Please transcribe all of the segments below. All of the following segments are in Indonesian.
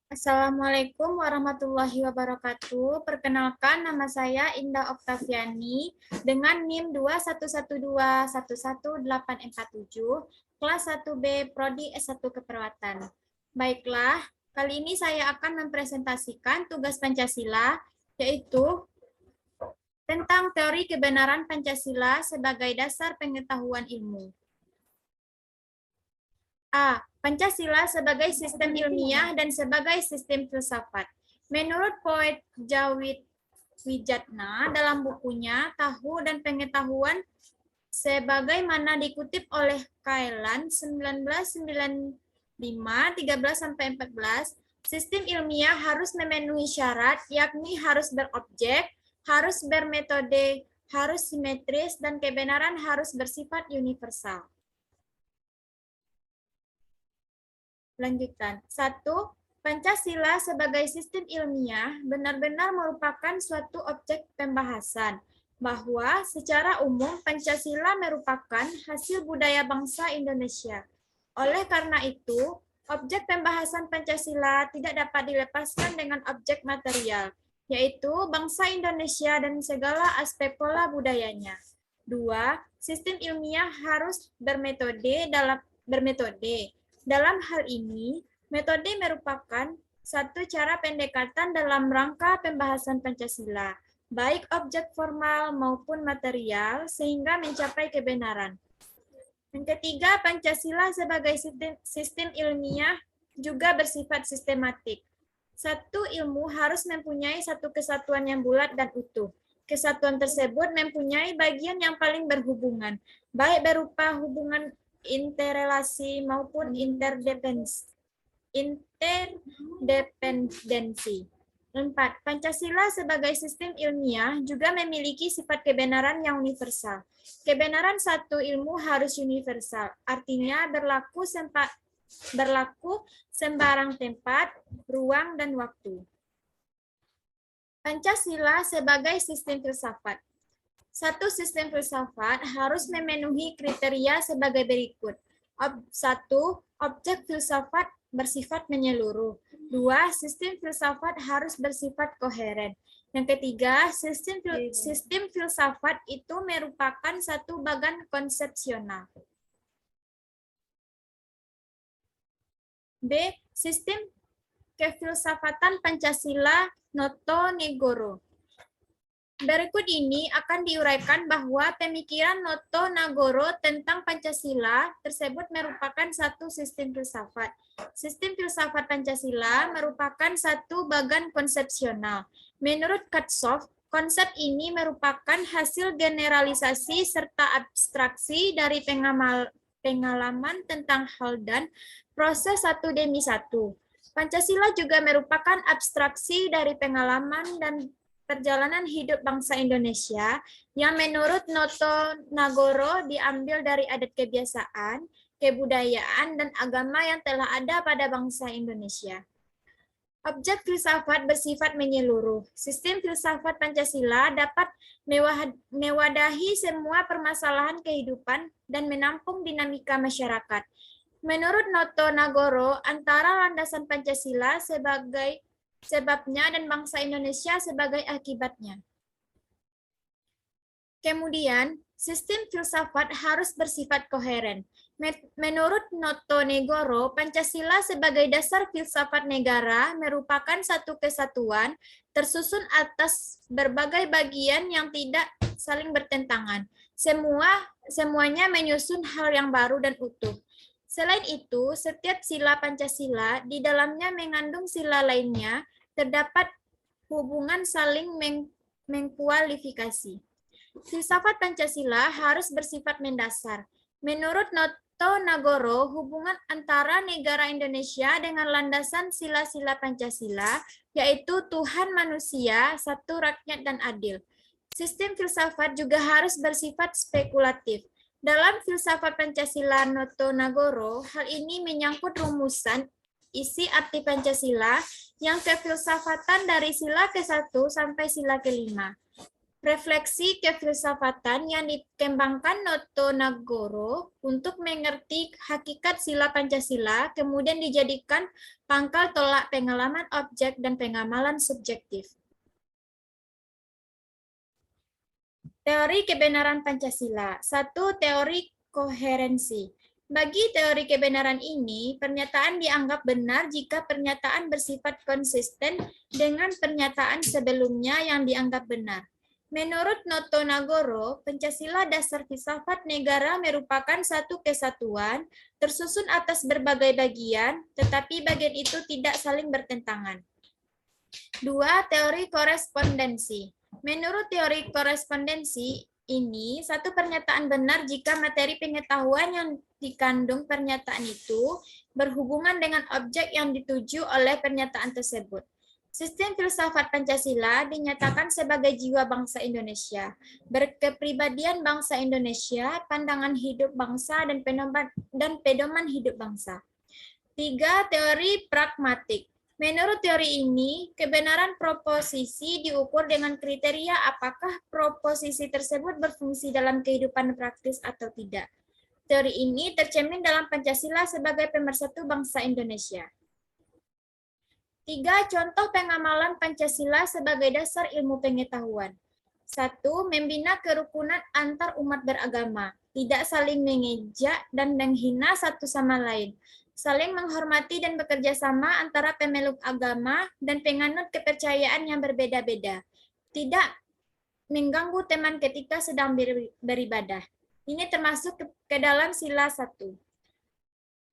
Assalamualaikum warahmatullahi wabarakatuh. Perkenalkan, nama saya Indah Oktaviani dengan NIM 211211847, kelas 1B, Prodi S1 Keperawatan. Baiklah, kali ini saya akan mempresentasikan tugas Pancasila, yaitu tentang teori kebenaran Pancasila sebagai dasar pengetahuan ilmu. A. Pancasila sebagai sistem ilmiah dan sebagai sistem filsafat. Menurut poet Jawid Wijatna dalam bukunya Tahu dan Pengetahuan sebagaimana dikutip oleh Kailan 1995 13-14, sistem ilmiah harus memenuhi syarat yakni harus berobjek, harus bermetode, harus simetris, dan kebenaran harus bersifat universal. Lanjutan. 1. Pancasila sebagai sistem ilmiah benar-benar merupakan suatu objek pembahasan, bahwa secara umum Pancasila merupakan hasil budaya bangsa Indonesia. Oleh karena itu, objek pembahasan Pancasila tidak dapat dilepaskan dengan objek material, yaitu bangsa Indonesia dan segala aspek pola budayanya. 2. Sistem ilmiah harus bermetode. Dalam hal ini, metode merupakan satu cara pendekatan dalam rangka pembahasan Pancasila, baik objek formal maupun material, sehingga mencapai kebenaran. Yang ketiga, Pancasila sebagai sistem ilmiah juga bersifat sistematik. Satu ilmu harus mempunyai satu kesatuan yang bulat dan utuh. Kesatuan tersebut mempunyai bagian yang paling berhubungan, baik berupa hubungan interrelasi maupun interdependensi. 4. Pancasila sebagai sistem ilmiah juga memiliki sifat kebenaran yang universal. Kebenaran satu ilmu harus universal, artinya berlaku sembarang tempat, ruang, dan waktu. Pancasila sebagai sistem filsafat. Satu sistem filsafat harus memenuhi kriteria sebagai berikut. 1. Objek filsafat bersifat menyeluruh. 2. Sistem filsafat harus bersifat koheren. Yang ketiga, sistem filsafat itu merupakan satu bagan konsepsional. B. Sistem kefilsafatan Pancasila Noto Negoro. Berikut ini akan diuraikan bahwa pemikiran Noto Nagoro tentang Pancasila tersebut merupakan satu sistem filsafat. Sistem filsafat Pancasila merupakan satu bagan konsepsional. Menurut Katsof, konsep ini merupakan hasil generalisasi serta abstraksi dari pengalaman tentang hal dan proses 1 demi 1. Pancasila juga merupakan abstraksi dari pengalaman dan perjalanan hidup bangsa Indonesia yang menurut Noto Nagoro diambil dari adat kebiasaan, kebudayaan, dan agama yang telah ada pada bangsa Indonesia. Objek filsafat bersifat menyeluruh. Sistem filsafat Pancasila dapat mewadahi semua permasalahan kehidupan dan menampung dinamika masyarakat. Menurut Noto Nagoro, antara landasan Pancasila sebagai sebabnya dan bangsa Indonesia sebagai akibatnya. Kemudian, sistem filsafat harus bersifat koheren. Menurut Noto Negoro, Pancasila sebagai dasar filsafat negara merupakan satu kesatuan tersusun atas berbagai bagian yang tidak saling bertentangan. Semuanya menyusun hal yang baru dan utuh. Selain itu, setiap sila Pancasila di dalamnya mengandung sila lainnya, terdapat hubungan saling mengkualifikasi. Filsafat Pancasila harus bersifat mendasar. Menurut Noto Nagoro, hubungan antara negara Indonesia dengan landasan sila-sila Pancasila, yaitu Tuhan manusia, satu rakyat dan adil. Sistem filsafat juga harus bersifat spekulatif. Dalam filsafat Pancasila Noto Nagoro, hal ini menyangkut rumusan isi arti Pancasila yang kefilsafatan dari sila ke-1 sampai sila ke-5. Refleksi kefilsafatan yang dikembangkan Noto Nagoro untuk mengerti hakikat sila Pancasila kemudian dijadikan pangkal tolak pengalaman objek dan pengamalan subjektif. Teori kebenaran Pancasila. 1. Teori koherensi. Bagi teori kebenaran ini, pernyataan dianggap benar jika pernyataan bersifat konsisten dengan pernyataan sebelumnya yang dianggap benar. Menurut Noto Nagoro, Pancasila dasar filsafat negara merupakan satu kesatuan, tersusun atas berbagai bagian, tetapi bagian itu tidak saling bertentangan. 2. Teori korespondensi. Menurut teori korespondensi ini, satu pernyataan benar jika materi pengetahuan yang dikandung pernyataan itu berhubungan dengan objek yang dituju oleh pernyataan tersebut. Sistem filsafat Pancasila dinyatakan sebagai jiwa bangsa Indonesia, berkepribadian bangsa Indonesia, pandangan hidup bangsa, dan pedoman hidup bangsa. 3. Teori pragmatik. Menurut teori ini, kebenaran proposisi diukur dengan kriteria apakah proposisi tersebut berfungsi dalam kehidupan praktis atau tidak. Teori ini tercermin dalam Pancasila sebagai pemersatu bangsa Indonesia. 3. Contoh pengamalan Pancasila sebagai dasar ilmu pengetahuan. 1. Membina kerukunan antar umat beragama, tidak saling mengejek dan menghina satu sama lain, saling menghormati dan bekerja sama antara pemeluk agama dan penganut kepercayaan yang berbeda-beda, tidak mengganggu teman ketika sedang beribadah. Ini termasuk ke dalam sila 1.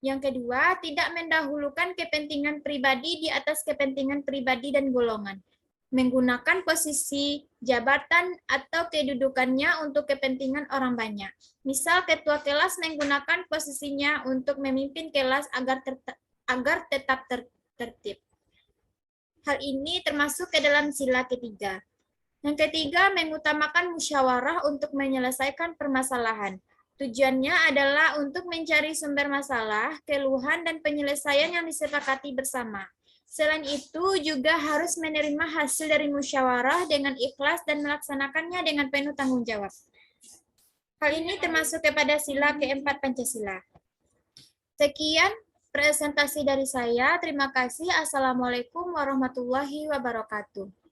Yang kedua, tidak mendahulukan kepentingan pribadi di atas kepentingan pribadi dan golongan. Menggunakan posisi, jabatan, atau kedudukannya untuk kepentingan orang banyak. Misal, ketua kelas menggunakan posisinya untuk memimpin kelas agar tetap tertib. Hal ini termasuk ke dalam sila ketiga. Yang ketiga, mengutamakan musyawarah untuk menyelesaikan permasalahan. Tujuannya adalah untuk mencari sumber masalah, keluhan, dan penyelesaian yang disepakati bersama. Selain itu, juga harus menerima hasil dari musyawarah dengan ikhlas dan melaksanakannya dengan penuh tanggung jawab. Hal ini termasuk kepada sila keempat Pancasila. Sekian presentasi dari saya. Terima kasih. Assalamualaikum warahmatullahi wabarakatuh.